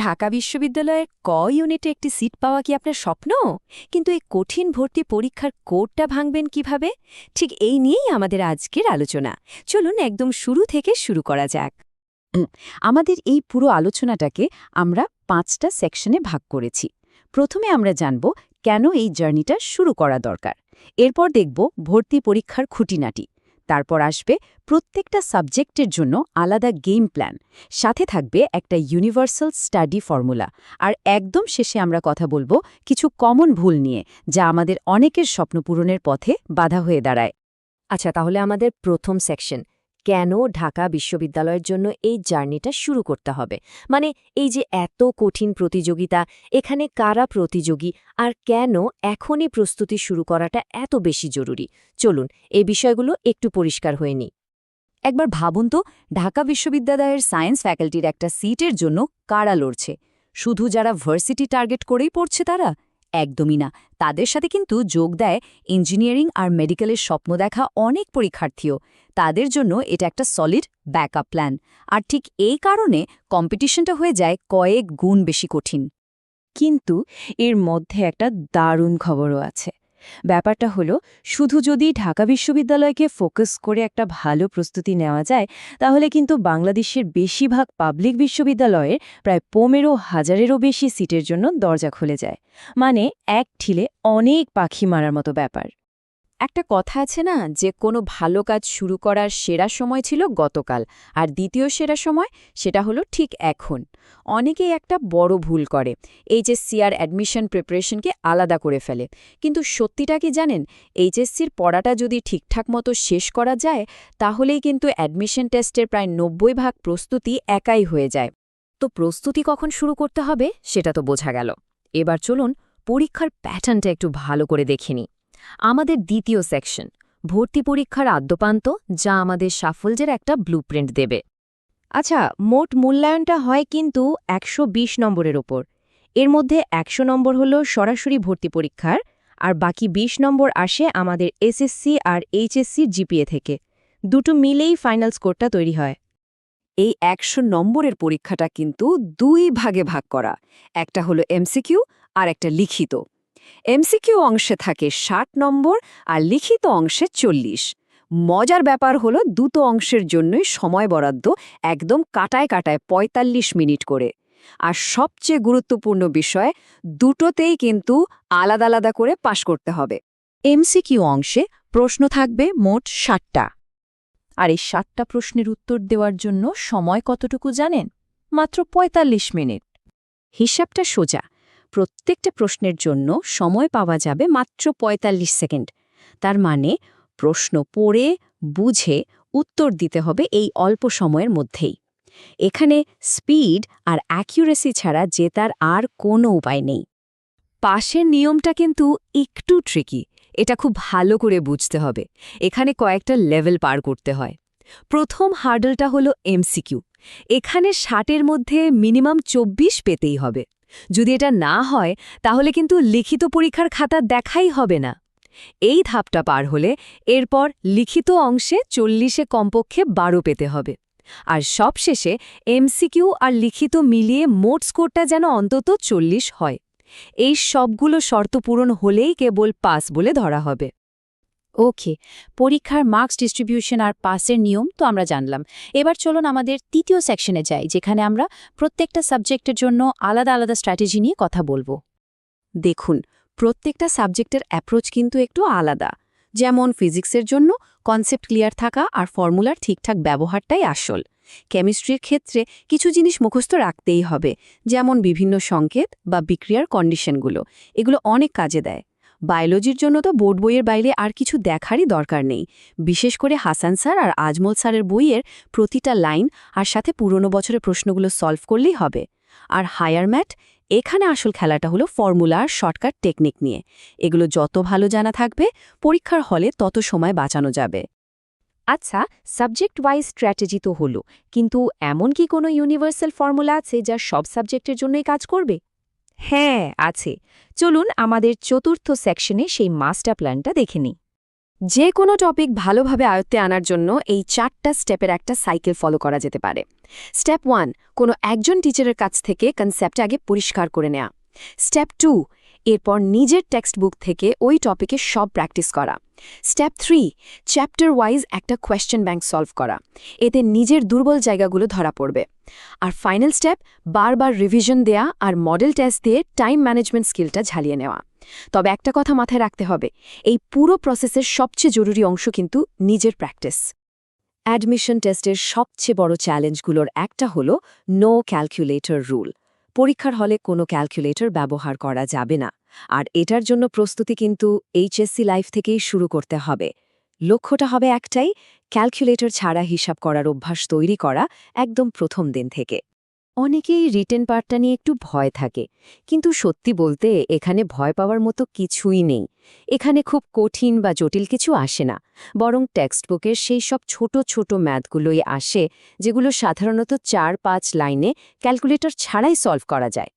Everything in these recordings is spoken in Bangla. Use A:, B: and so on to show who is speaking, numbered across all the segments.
A: ঢাকা বিশ্ববিদ্যালয়ের ইউনিটে একটি সিট পাওয়া কি আপনার স্বপ্ন? কিন্তু এই কঠিন ভর্তি পরীক্ষার কোডটা ভাঙবেন কিভাবে? ঠিক এই নিয়েই আমাদের আজকের আলোচনা। চলুন একদম শুরু থেকে শুরু করা যাক।
B: আমাদের এই পুরো আলোচনাটাকে আমরা 5টা সেকশনে ভাগ করেছি। প্রথমে আমরা জানব কেন এই জার্নিটা শুরু করা দরকার। এরপর দেখব ভর্তি পরীক্ষার খুঁটিনাটি। তারপর আসবে প্রত্যেকটা সাবজেক্টের জন্য আলাদা গেম প্ল্যান, সাথে থাকবে একটা ইউনিভার্সাল স্টাডি ফর্মুলা, আর একদম শেষে আমরা কথা বলবো কিছু কমন ভুল নিয়ে যা আমাদের অনেকের স্বপ্ন পূরণের পথে বাধা হয়ে দাঁড়ায়।
A: আচ্ছা, তাহলে আমাদের প্রথম সেকশন, কেন ঢাকা বিশ্ববিদ্যালয়ের জন্য এই জার্নিটা শুরু করতে হবে। মানে এই যে এত কঠিন প্রতিযোগিতা, এখানে কারা প্রতিযোগী আর কেন এখনই প্রস্তুতি শুরু করাটা এত বেশি জরুরি। চলুন এই বিষয়গুলো একটু পরিষ্কার হয়ে নিই।
B: একবার ভাবুন তো, ঢাকা বিশ্ববিদ্যালয়ের সায়েন্স ফ্যাকাল্টির একটা সিটের জন্য কারা লড়ছে? শুধু যারা ভার্সিটি টার্গেট করেই পড়ছে তারা? একদমই না। তাদের সাথে কিন্তু যোগ দেয় ইঞ্জিনিয়ারিং আর মেডিকেলের স্বপ্ন দেখা অনেক পরীক্ষার্থীও। তাদের জন্য এটা একটা সলিড ব্যাকআপ প্ল্যান। আর ঠিক এই কারণে কম্পিটিশনটা হয়ে যায় কয়েক গুণ বেশি কঠিন।
C: কিন্তু এর মধ্যে একটা দারুণ খবরও আছে। ব্যাপারটা হলো, শুধু যদি ঢাকা বিশ্ববিদ্যালয়কে ফোকাস করে একটা ভালো প্রস্তুতি নেওয়া যায়, তাহলে কিন্তু বাংলাদেশের বেশিরভাগ পাবলিক বিশ্ববিদ্যালয়ের প্রায় 15,000-এরও বেশি সিটের জন্য দরজা খুলে যায়। মানে এক ঠিলে অনেক পাখি মারার মতো ব্যাপার।
B: একটা কথা আছে না, যে কোনো ভালো কাজ শুরু করার সেরা সময় ছিল গতকাল, আর দ্বিতীয় সেরা সময় সেটা হলো ঠিক এখন। অনেকেই একটা বড় ভুল করে, এইচএসসি আর অ্যাডমিশন প্রিপারেশনকে আলাদা করে ফেলে। কিন্তু সত্যিটা কি জানেন? এইচএসসির পড়াটা যদি ঠিকঠাক মতো শেষ করা যায়, তাহলেই কিন্তু অ্যাডমিশন টেস্টের প্রায় 90% প্রস্তুতি একাই হয়ে যায়।
A: তো প্রস্তুতি কখন শুরু করতে হবে সেটা তো বোঝা গেল। এবার চলুন পরীক্ষার প্যাটার্নটা একটু ভালো করে দেখে নিই। আমাদের দ্বিতীয় সেকশন, ভর্তি পরীক্ষার আদ্যপান্ত, যা আমাদের সাফল্যের একটা ব্লুপ্রিন্ট দেবে।
C: আচ্ছা, মোট মূল্যায়নটা হয় কিন্তু 120 নম্বরের ওপর। এর মধ্যে 100 নম্বর হলো সরাসরি ভর্তি পরীক্ষার, আর বাকি 20 নম্বর আসে আমাদের এসএসসি আর এইচএসসির জিপিএ থেকে। দুটো মিলেই ফাইনাল স্কোরটা তৈরি হয়।
B: এই 100 নম্বরের পরীক্ষাটা কিন্তু 2 ভাগে ভাগ করা। একটা হলো এমসিকিউ আর একটা লিখিত। এমসিকিউ অংশে থাকে 60 নম্বর আর লিখিত অংশে 40। মজার ব্যাপার হলো দুটো অংশের জন্যই সময় বরাদ্দ একদম কাটায় কাটায় 45 মিনিট করে। আর সবচেয়ে গুরুত্বপূর্ণ বিষয়, দুটোতেই কিন্তু আলাদা আলাদা করে পাশ করতে হবে। এমসিকিউ অংশে প্রশ্ন থাকবে মোট 60টা। আর এই 60টা প্রশ্নের উত্তর দেওয়ার জন্য সময় কতটুকু জানেন? মাত্র 45 মিনিট। হিসাবটা সোজা, প্রত্যেকটা প্রশ্নের জন্য সময় পাওয়া যাবে মাত্র 45 সেকেন্ড। তার মানে প্রশ্ন পড়ে বুঝে উত্তর দিতে হবে এই অল্প সময়ের মধ্যেই। এখানে স্পিড আর অ্যাকিউরেসি ছাড়া জেতার আর কোনো উপায় নেই। পাশের নিয়মটা কিন্তু একটু ট্রিকি, এটা খুব ভালো করে বুঝতে হবে। এখানে কয়েকটা লেভেল পার করতে হয়। প্রথম হার্ডলটা হলো এমসিকিউ। এখানে 60-এর মধ্যে মিনিমাম 24 পেতেই হবে। যদি এটা না হয়, তাহলে কিন্তু লিখিত পরীক্ষার খাতা দেখাই হবে না। এই ধাপটা পার হলে এরপর লিখিত অংশে 40-এ কমপক্ষে 12 পেতে হবে। আর সবশেষে এমসিকিউ আর লিখিত মিলিয়ে মোট স্কোরটা যেন অন্তত 40 হয়। এই সবগুলো শর্ত পূরণ হলেই কেবল পাস বলে ধরা হবে। ওকে, পরীক্ষার মার্কস ডিস্ট্রিবিউশন আর পাসের নিয়ম তো আমরা জানলাম। এবার চলুন আমাদের তৃতীয় সেকশনে যাই, যেখানে আমরা প্রত্যেকটা সাবজেক্টের জন্য আলাদা আলাদা স্ট্র্যাটেজি নিয়ে কথা বলবো। দেখুন, প্রত্যেকটা সাবজেক্টের অ্যাপ্রোচ কিন্তু একটু আলাদা। যেমন ফিজিক্সের জন্য কনসেপ্ট ক্লিয়ার থাকা আর ফর্মুলার ঠিকঠাক ব্যবহারটাই আসল। কেমিস্ট্রির ক্ষেত্রে কিছু জিনিস মুখস্থ রাখতেই হবে, যেমন বিভিন্ন সংকেত বা বিক্রিয়ার কন্ডিশনগুলো। এগুলো অনেক কাজে দেয়। বায়োলজির জন্য তো বোর্ড বইয়ের বাইরে আর কিছু দেখারই দরকার নেই। বিশেষ করে হাসান স্যার আর আজমল স্যারের বইয়ের প্রতিটা লাইন আর সাথে পুরনো বছরের প্রশ্নগুলো সলভ করলেই হবে। আর হায়ার ম্যাথ, এখানে আসল খেলাটা হলো ফর্মুলা আর শর্টকাট টেকনিক নিয়ে। এগুলো যত ভালো জানা থাকবে, পরীক্ষার হলে তত সময় বাঁচানো যাবে।
A: আচ্ছা, সাবজেক্ট ওয়াইজ স্ট্র্যাটেজি তো হলো, কিন্তু এমন কি কোনো ইউনিভার্সাল ফর্মুলা আছে যা সব সাবজেক্টের জন্যই কাজ করবে? হ্যাঁ, আছে। চলুন আমাদের চতুর্থ সেকশনে সেই মাস্টার প্ল্যানটা দেখে নিই। যে কোনো টপিক ভালোভাবে আয়ত্তে আনার জন্য এই 4টা স্টেপের একটা সাইকেল ফলো করা যেতে পারে। স্টেপ 1, কোনো একজন টিচারের কাছ থেকে কনসেপ্ট আগে পরিষ্কার করে নেওয়া। স্টেপ 2, এরপর নিজের টেক্সট বুক থেকে ওই টপিকে সব প্র্যাকটিস করা। স্টেপ 3, চ্যাপ্টার ওয়াইজ একটা কোয়েশ্চেন ব্যাংক সলভ করা। এতে নিজের দুর্বল জায়গাগুলো ধরা পড়বে। আর ফাইনাল স্টেপ, বারবার রিভিশন দেয়া আর মডেল টেস্ট দিয়ে টাইম ম্যানেজমেন্ট স্কিলটা ঝালিয়ে নেওয়া। তবে একটা কথা মাথায় রাখতে হবে, এই পুরো প্রসেসের সবচেয়ে জরুরি অংশ কিন্তু নিজের প্র্যাকটিস। অ্যাডমিশন টেস্টের সবচেয়ে বড় চ্যালেঞ্জগুলোর একটা হলো নো ক্যালকুলেটর রুল। পরীক্ষার হলে কোনো ক্যালকুলেটর ব্যবহার করা যাবে না। আর এটার জন্য প্রস্তুতি কিন্তু এইচএসসি লাইফ থেকেই শুরু করতে হবে। লক্ষ্যটা হবে একটাই, ক্যালকুলেটর ছাড়া হিসাব করার অভ্যাস তৈরি করা একদম প্রথম দিন থেকে। অনেকেই রিটেন পার্টটা নিয়ে একটু ভয় থাকে, কিন্তু সত্যি বলতে এখানে ভয় পাওয়ার মতো কিছুই নেই। এখানে খুব কঠিন বা জটিল কিছু আসে না, বরং টেক্সট বুকের সেই সব ছোট ছোট ম্যাথগুলোই আসে যেগুলো সাধারণত 4-5 লাইনে ক্যালকুলেটর ছাড়াই সলভ করা যায়।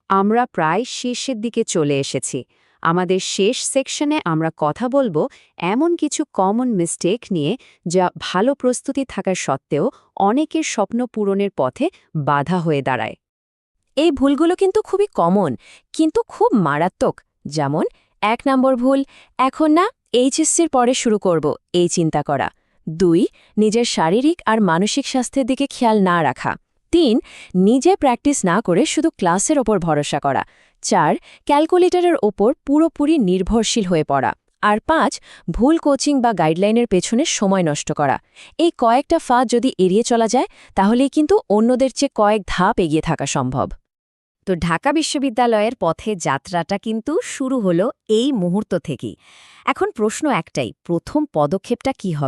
A: আমরা প্রায় শেষের দিকে চলে এসেছি। আমাদের শেষ সেকশনে আমরা কথা বলবো এমন কিছু কমন মিস্টেক নিয়ে যা ভালো প্রস্তুতি থাকা সত্ত্বেও অনেকের স্বপ্ন পূরণের পথে বাধা হয়ে দাঁড়ায়। এই ভুলগুলো কিন্তু খুবই কমন, কিন্তু খুব মারাত্মক। যেমন 1 নম্বর ভুল, এখন না, এইচএসসির পরে শুরু করব এই চিন্তা করা। 2, নিজের শারীরিক আর মানসিক স্বাস্থ্যের দিকে খেয়াল না রাখা। 3, নিজে প্র্যাকটিস না করে শুধু ক্লাসের ওপর ভরসা করা। 4, ক্যালকুলেটরের ওপর পুরোপুরি নির্ভরশীল হয়ে পড়া। আর 5, ভুল কোচিং বা গাইডলাইনের পেছনে সময় নষ্ট করা। এই কয়েকটা ফাঁদ যদি এড়িয়ে চলা যায়, তাহলেই কিন্তু অন্যদের চেয়ে কয়েক ধাপ এগিয়ে থাকা সম্ভব। তো ঢাকা বিশ্ববিদ্যালয়ের পথে যাত্রাটা কিন্তু শুরু হলো এই মুহূর্ত থেকেই। এখন প্রশ্ন একটাই, প্রথম পদক্ষেপটা কী হবে?